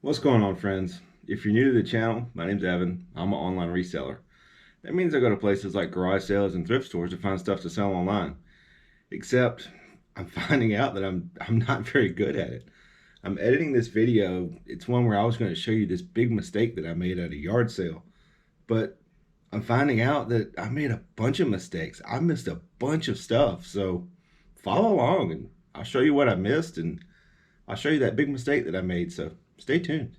What's going on, friends? If you're new to the channel, my name's Evan. I'm an online reseller. That means I go to places like garage sales and thrift stores to find stuff to sell online. Except I'm finding out that I'm not very good at it. I'm editing this video. It's one where I was going to show you this big mistake that I made at a yard sale. But I'm finding out that I made a bunch of mistakes. I missed a bunch of stuff. So follow along and I'll show you what I missed and I'll show you that big mistake that I made. So stay tuned.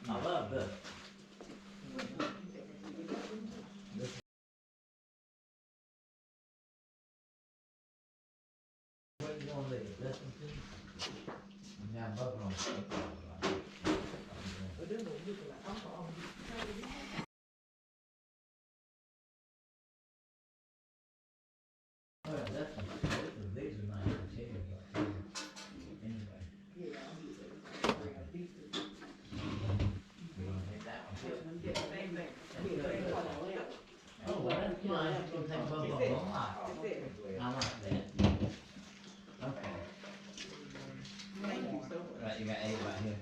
I love this. What you gonna leave? This one too? Yeah, both of them. Oh, yeah, that's these are nice material. Anyway. You wanna take that one too? Oh, well, that's nice. You can take both of them. I like that. Okay. Thank you so much. Right, you got A right here.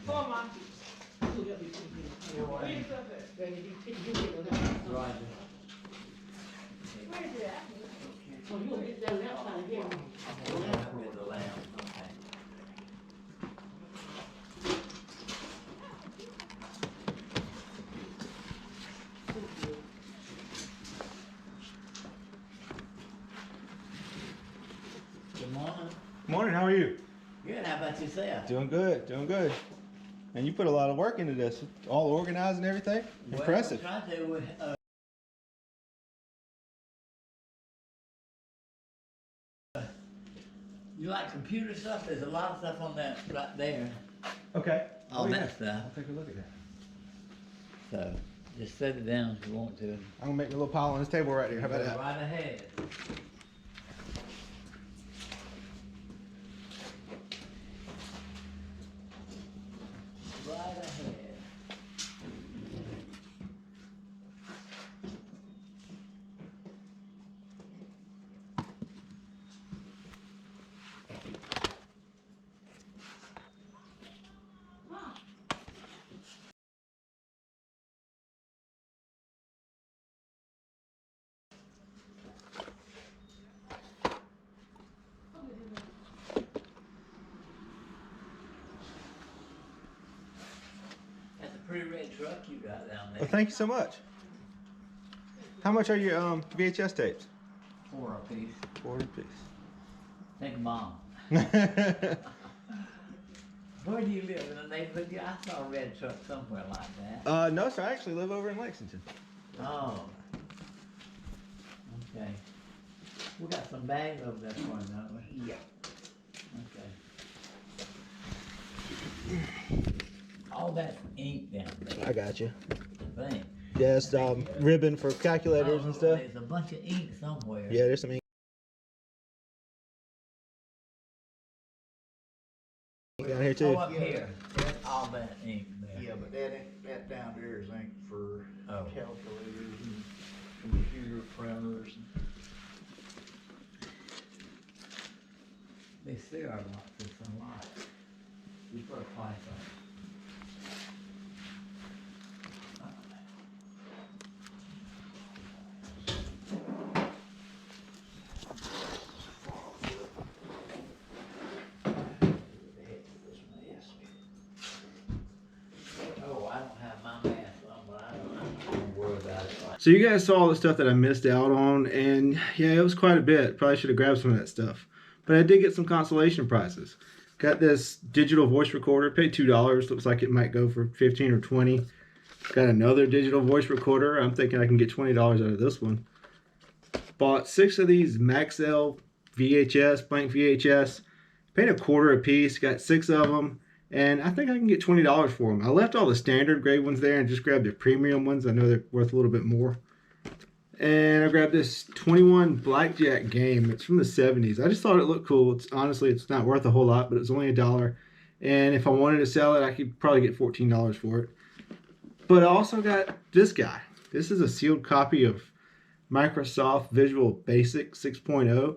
For my. Roger. With the lamp, okay. Good morning. Morning, how are you? Good, how about yourself? Doing good, doing good. And you put a lot of work into this, all organized and everything. Impressive. Well, try to, you like computer stuff? There's a lot of stuff on that right there. Okay. All that stuff. I'll take a look at that. So just set it down if you want to. I'm gonna make me a little pile on this table right here. How about Go that? right ahead. Right ahead. That's a pretty red truck you got down there. Well, thank you so much. How much are your VHS tapes? 4 a piece. 40 piece. Think mom. Where do you live? In the neighborhood? Yeah, I saw a red truck somewhere like that. No, sir. I actually live over in Lexington. Oh. Okay. We got some bags over there for you, don't we? Yeah. Okay. All that ink down there. I got you. I think. Yes, ribbon for calculators and stuff. There's a bunch of ink somewhere. Yeah, there's some ink down here too. Oh, up here. There's all that ink there. Yeah, but that down there is ink for Oh. calculators and computer printers. They say our lot is a lot. You put a price on it. Oh, I don't have my mask on, but I don't worry about it. So you guys saw all the stuff that I missed out on, and yeah, it was quite a bit. Probably should have grabbed some of that stuff. But I did get some consolation prizes. Got this digital voice recorder, paid $2. Looks like it might go for 15 or 20. Got another digital voice recorder. I'm thinking I can get $20 out of this one. Bought 6 of these Maxell VHS, blank VHS. Paid $0.25 a piece, got 6 of them. And I think I can get $20 for them. I left all the standard grade ones there and just grabbed the premium ones. I know they're worth a little bit more. And I grabbed this 21 blackjack game. It's from the 70s. I just thought it looked cool. It's honestly, it's not worth a whole lot, but it's only $1. And if I wanted to sell it, I could probably get $14 for it. But I also got this guy. This is a sealed copy of Microsoft Visual Basic 6.0.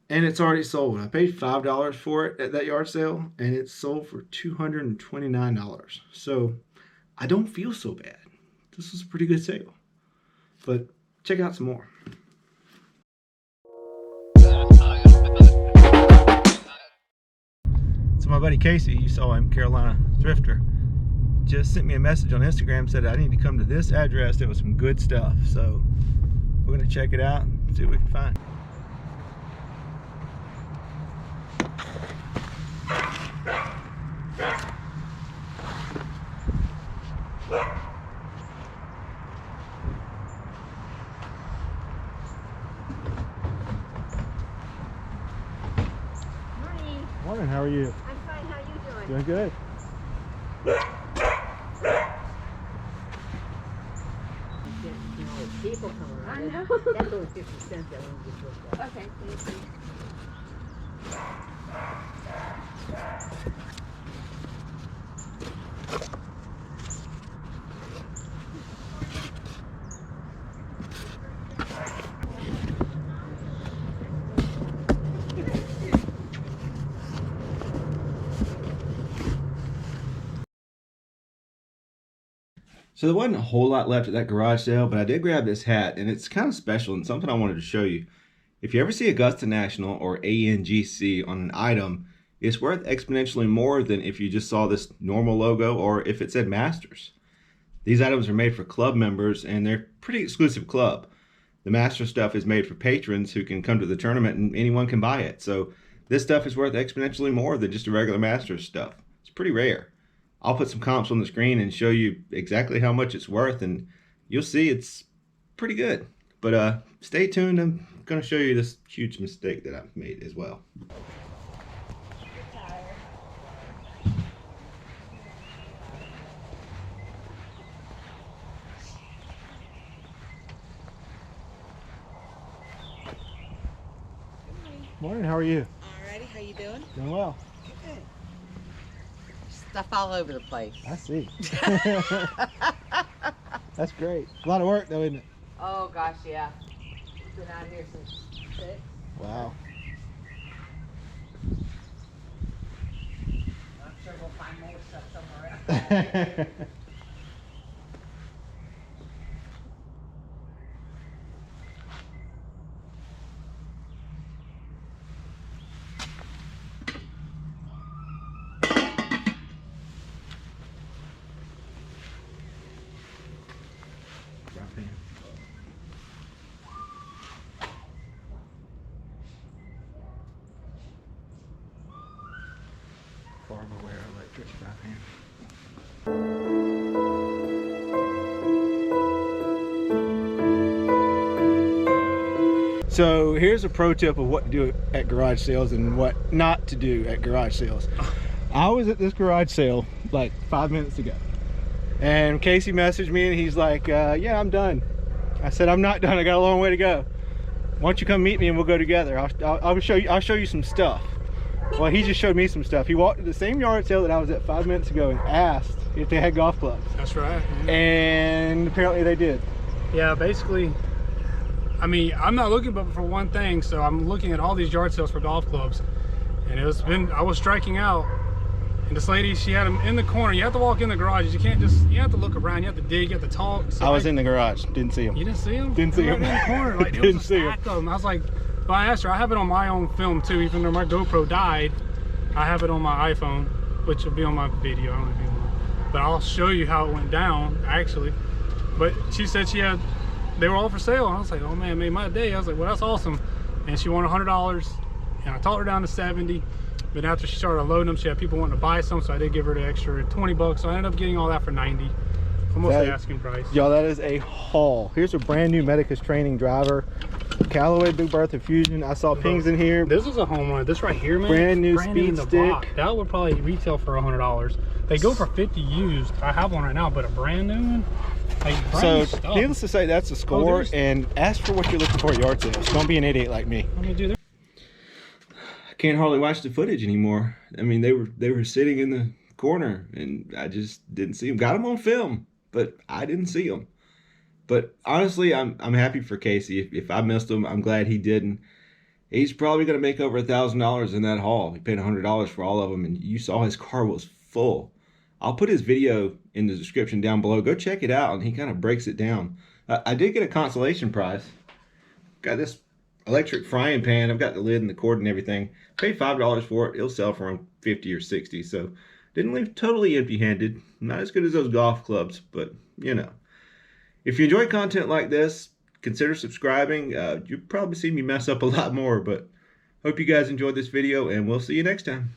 And it's already sold. I paid $5 for it at that yard sale, and it's sold for $229. So I don't feel so bad. This was a pretty good sale. But check out some more. So my buddy Casey, you saw him, Carolina Thrifter, just sent me a message on Instagram, said I need to come to this address. There was some good stuff. So we're gonna check it out and see what we can find. Morning, how are you? I'm fine, how you doing? Doing good. People come around. I know. That's only 50 cents that one gets looked at. Okay, thank you. So there wasn't a whole lot left at that garage sale, but I did grab this hat, and it's kind of special and something I wanted to show you. If you ever see Augusta National or ANGC on an item, it's worth exponentially more than if you just saw this normal logo or if it said Masters. These items are made for club members, and they're pretty exclusive club. The Master stuff is made for patrons who can come to the tournament and anyone can buy it. So this stuff is worth exponentially more than just a regular Masters stuff. It's pretty rare. I'll put some comps on the screen and show you exactly how much it's worth, and you'll see it's pretty good. But stay tuned. I'm going to show you this huge mistake that I've made as well. Morning, how are you? Alrighty, how you doing? Doing well. Good. Stuff all over the place. I see. That's great. A lot of work though, isn't it? Oh gosh, yeah. Been out here since 6. Wow. I'm sure we'll find more stuff somewhere else. Farmerware electric fry pan. So here's a pro tip of what to do at garage sales and what not to do at garage sales. I was at this garage sale like 5 minutes ago, and Casey messaged me and he's like, yeah, I'm done. I said, I'm not done, I got a long way to go. Why don't you come meet me and we'll go together. I'll show you some stuff. Well, he just showed me some stuff. He walked to the same yard sale that I was at 5 minutes ago and asked if they had golf clubs. That's right. Yeah. And apparently they did. Yeah, basically, I mean, I'm not looking but for one thing, so I'm looking at all these yard sales for golf clubs. And I was striking out. And this lady, she had them in the corner. You have to walk in the garage. You can't just, you have to look around. You have to dig, you have to talk. So I was in the garage, didn't see him. You didn't see them? Didn't see Right him. in the corner. Like, there Didn't was a see him. stack of them. I was like, but I asked her, I have it on my own film too, even though my GoPro died. I have it on my iPhone, which will be on my video. I don't know if you want. But I'll show you how it went down, actually. But she said they were all for sale. And I was like, oh man, it made my day. I was like, well, that's awesome. And she wanted $100, and I talked her down to 70. But after she started loading them, she had people wanting to buy some, so I did give her the extra 20 bucks. So I ended up getting all that for 90, almost the asking price. Y'all, that is a haul. Here's a brand new Medicus training driver. Callaway Big Bertha Fusion. I saw pings in here. This is a home run. This right here, man. Brand new in speed the stick. box. That would probably retail for $100. They go for 50 used. I have one right now, but a brand new one, Like, So, bring stuff. needless to say, that's the score. there's- And ask for what you're looking for at yard sales. Don't be an idiot like me. I mean, dude, I can't hardly watch the footage anymore. I mean, they were sitting in the corner, and I just didn't see them. Got them on film, but I didn't see them. But honestly, I'm happy for Casey. If I missed him, I'm glad he didn't. He's probably going to make over $1,000 in that haul. He paid $100 for all of them, and you saw his car was full. I'll put his video in the description down below. Go check it out, and he kind of breaks it down. I did get a consolation prize. Got this electric frying pan. I've got the lid and the cord and everything. Paid $5 for it. It'll sell for around 50 or 60. So didn't leave totally empty-handed. Not as good as those golf clubs, but you know. If you enjoy content like this, consider subscribing. You'll probably see me mess up a lot more, but hope you guys enjoyed this video, and we'll see you next time.